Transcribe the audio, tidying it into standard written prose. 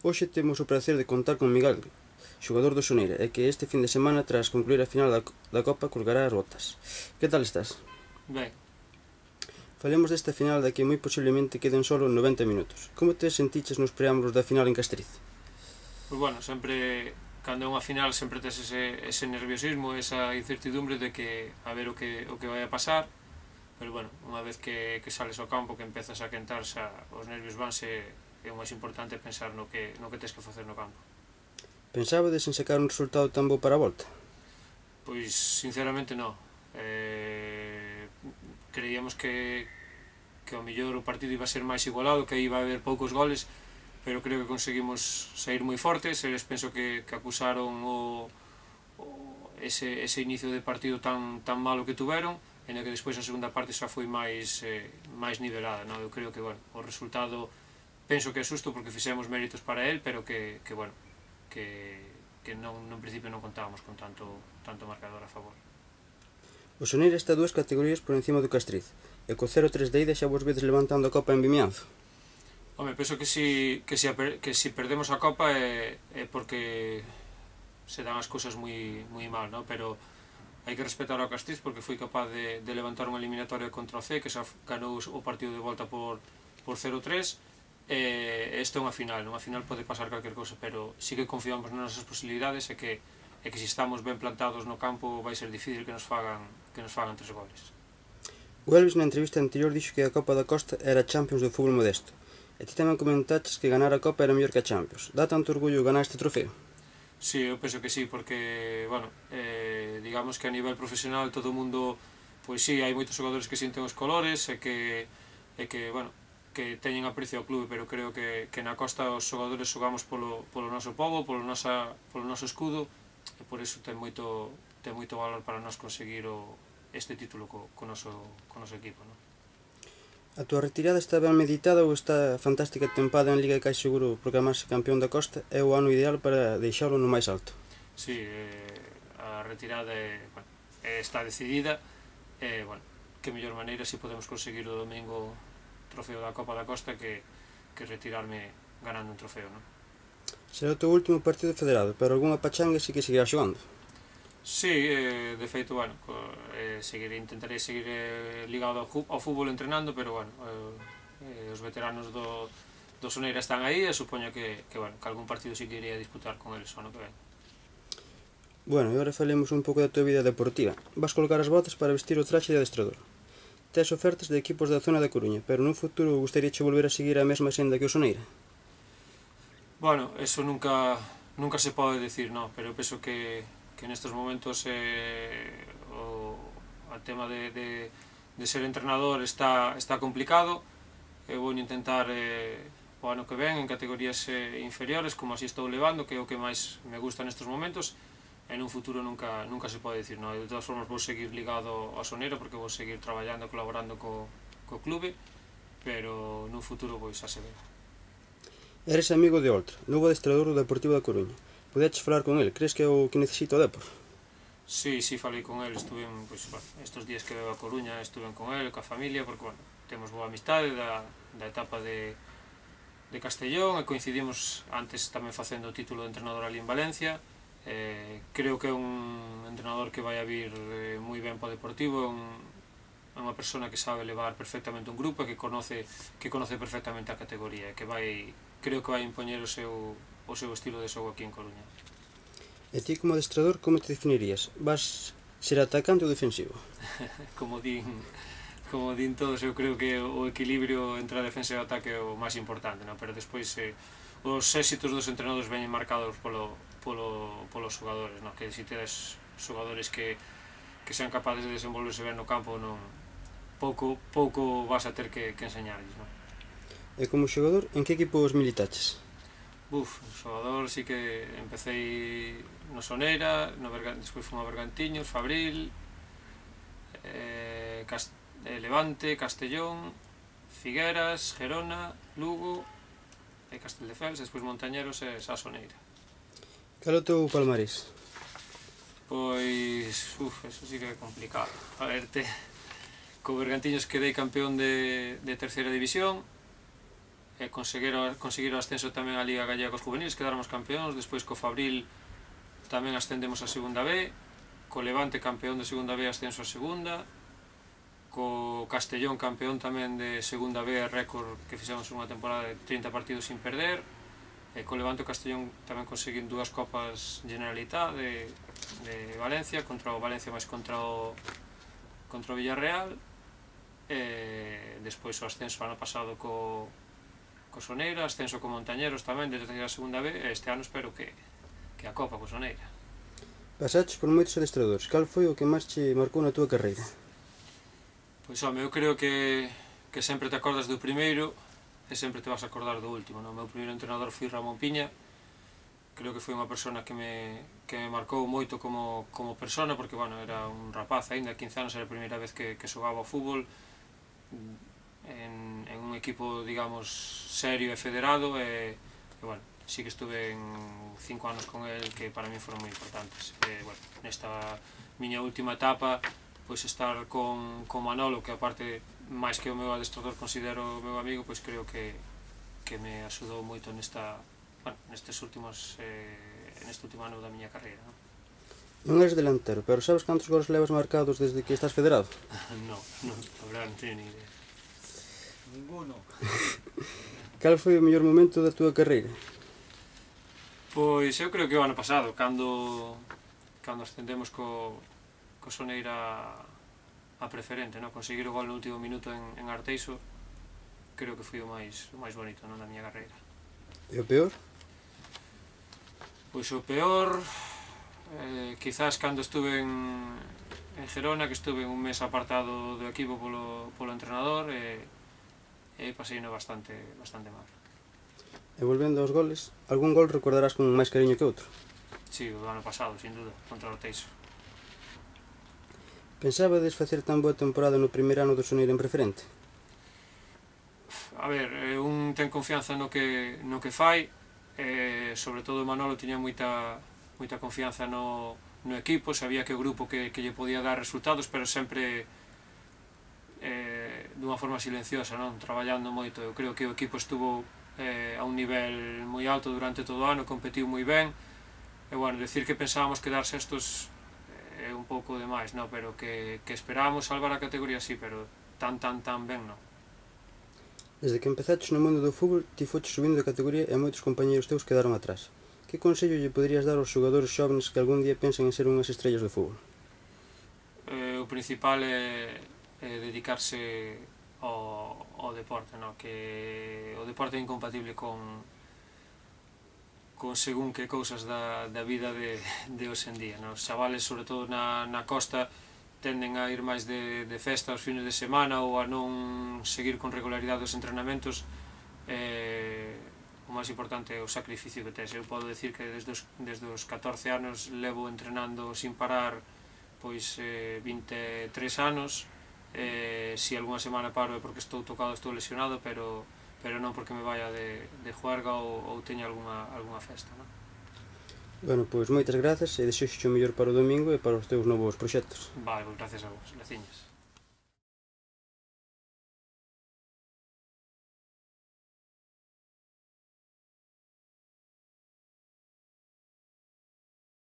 Hoxe temos o prazer de contar con Miguel, xogador do Soneira, e que este fin de semana, tras concluir a final da Copa, colgará as botas. Que tal estás? Ben. Falemos desta final da que moi posiblemente queden solo 90 minutos. Como te sentiches nos preámbulos da final en Castriz? Pois bueno, sempre, cando é unha final, sempre tes ese nerviosismo, esa incertidumbre de que a ver o que vai a pasar, pero bueno, unha vez que sales ao campo, que empezas a quentar, xa, os nervios vanse, é o máis importante pensar no que tes que facer no campo. Pensabades en sacar un resultado tan bo para a volta? Pois, sinceramente, non. Creíamos que ao mellor o partido iba a ser máis igualado, que iba a haber poucos goles, pero creo que conseguimos sair moi fortes. Eles penso que acusaron ese inicio de partido tan malo que tuveron, en que despois a segunda parte xa foi máis nivelada, non? Eu creo que, bueno, o resultado penso que é xusto porque fixemos méritos para el, pero que bueno, que non, en principio non contábamos con tanto marcador a favor. O Soneira está 2 categorías por encima do Castriz, e co 0-3 de ida xa vos vedes levantando a Copa en Vimianzo. Home, penso que si perdemos a Copa é porque se dan as cousas moi mal, non? Pero hai que respetar ao Castriz porque foi capaz de levantar unha eliminatoria contra o C, que xa ganou o partido de volta por 0-3. Esta é unha final pode pasar calquer cousa, pero sí que confiamos nas nosas posibilidades e que se estamos ben plantados no campo vai ser difícil que nos fagan 3 goles. O Elvis na entrevista anterior dixo que a Copa da Costa era a Champions do fútbol modesto, e ti tamén comentaches que ganar a Copa era mellor que a Champions. Dá tanto orgullo ganar este trofeo? Sí, eu penso que sí, porque, bueno, digamos que a nivel profesional todo o mundo, pois sí, hai moitos xogadores que sinten os colores e que bueno, que teñen aprecio ao clube, pero creo que na Costa os xogadores xogamos polo noso pobo, polo noso escudo, e por iso ten moito valor para nós conseguir este título co noso equipo, non? A túa retirada está ben meditada ou esta fantástica tempada en Liga de Cais Seguro proclamarse campeón da Costa é o ano ideal para deixalo no máis alto? Sí, a retirada está decidida, e, bueno, que mellor maneira se podemos conseguir o domingo trofeo da Copa da Costa que retirarme ganando un trofeo, non? Será o teu último partido federado, pero algunha pachanga sí que seguirá xogando? Sí, de feito, bueno, intentarei seguir ligado ao fútbol entrenando, pero, bueno, os veteranos do Soneira están aí e supoño que algún partido sí que irei a disputar con eles o ano que ven. Bueno, e agora falemos un pouco da tua vida deportiva. Vas colgar as botas para vestir o traxe de adestrador. Tes ofertas de equipos da zona da Coruña, pero nun futuro gustaríache volver a seguir a mesma senda que o Soneira? Bueno, eso nunca se pode decir, no, pero penso que nestes momentos o tema de ser entrenador está complicado. Eu vou intentar o ano que ven en categorías inferiores, como así estou levando, que é o que máis me gusta nestes momentos. En un futuro nunca se pode decir, no? De todas formas vou seguir ligado ao Soneira porque vou seguir traballando, colaborando co clube, pero nun futuro pois xa se ve. Eres amigo de Oltra, novo adestrador do Deportivo da Coruña. Podeches falar con ele, crees que é o que necesita o Depor? Sí, falei con ele, estuve estes días que veo a Coruña, estuve con ele, coa familia, porque, bueno, temos boa amistade da etapa de Castellón, e coincidimos antes tamén facendo o título de entrenador ali en Valencia. Creo que é un entrenador que vai a vir moi ben para o Deportivo, é unha persona que sabe levar perfectamente un grupo e que conoce perfectamente a categoría, e que creo que vai impoñer o seu estilo de xogo aquí en Coruña. E ti como adestrador, como te definirías? Vas ser atacante ou defensivo? Como din todos, eu creo que o equilibrio entre a defensa e o ataque é o máis importante, non? Pero despois os éxitos dos entrenadores veñen marcados polos xogadores, non? Que se tedes xogadores que sean capaces de desenvolverse ben no campo, non, pouco vas a ter que enseñarles, non? E como xogador, en que equipos militaches? Xogador, sí que empecé no Soneira, despois fui a Bergantiños, Fabril, Levante, Castellón, Figueras, Gerona, Lugo e Casteldefels, despois Montañeros e xa Soneira. Cal é o teu palmarés? Pois, eso sí que é complicado. A verte, co Bergantiños quedei campeón de terceira división, conseguir o ascenso tamén á Liga Gallega cos juveniles, quedáramos campeóns, despois co Fabril tamén ascendemos a segunda B, co Levante campeón de segunda B, ascenso a segunda, co Castellón campeón tamén de segunda B, récord que fixemos unha temporada de 30 partidos sin perder, e co Levante o Castellón tamén conseguín 2 copas Generalitat de Valencia, contra o Valencia máis contra o Villarreal, e despois o ascenso ano pasado co Soneira, ascenso co Montañeros tamén desde a segunda B, e este ano espero que a Copa co Soneira. Pasaches por moitos adestradores, cal foi o que máis che marcou na túa carreira? Pois home, eu creo que sempre te acordas do primeiro e sempre te vas a acordar do último, non? O meu primeiro entrenador foi Ramón Piña, creo que foi unha persona que me marcou moito como persona, porque, bueno, era un rapaz aínda, 15 anos, era a primeira vez que xogaba ao fútbol en un equipo, digamos, serio e federado, e bueno, sí que estuve en 5 anos con el que para mí foron moi importantes. Bueno, nesta miña última etapa, pois estar con Manolo, que aparte, máis que o meu adestrador, considero o meu amigo, pois creo que me axudou moito neste último ano da miña carreira. Non eres delantero, pero sabes cantos goles levas marcados desde que estás federado? Non, a verdade non teño ni idea. Ninguno. Cal foi o mellor momento da túa carreira? Pois eu creo que o ano pasado, cando ascendemos co Soneira a preferente, conseguir o gol no último minuto en Arteixo, creo que foi o máis bonito da miña carreira. E o peor? Pois o peor, quizás cando estuve en Gerona, que estuve un mes apartado do equipo polo entrenador, e paseino bastante mal. E volvendo aos goles, algún gol recordarás con máis cariño que outro? Si, o do ano pasado, sin duda, contra o Arteixo. Pensabades facer tan boa temporada no primeiro ano do Soneira en preferente? A ver, un ten confianza no que fai, sobre todo Manolo tiña moita confianza no equipo, sabía que o grupo que lle podía dar resultados, pero sempre dunha forma silenciosa, traballando moito. Eu creo que o equipo estuvo a un nivel moi alto durante todo o ano, competiu moi ben, e, bueno, decir que pensábamos quedar sextos é un pouco demais, pero que esperábamos salvar a categoría, sí, pero tan ben, non. Desde que empezaches no mundo do fútbol, ti foches subindo de categoría e moitos compañeros teus quedaron atrás. Que consello lle poderías dar aos xogadores xóvenes que algún día pensen en ser unhas estrellas do fútbol? O principal é dedicarse ao deporte, que o deporte é incompatible con según que cousas da vida de hoxe en día. Os xavales, sobre todo na costa, tenden a ir máis de festa aos fines de semana ou a non seguir con regularidade os entrenamentos. O máis importante é o sacrificio que tes. Eu podo decir que desde os 14 anos levo entrenando sin parar 23 anos. Si algunha semana paro é porque estou tocado, estou lesionado, pero non porque me vaya de juerga ou teña algunha festa. Bueno, pois moitas grazas e desexo o mellor para o domingo e para os teus novos proxectos. Vale, gracias a vos, graciñas.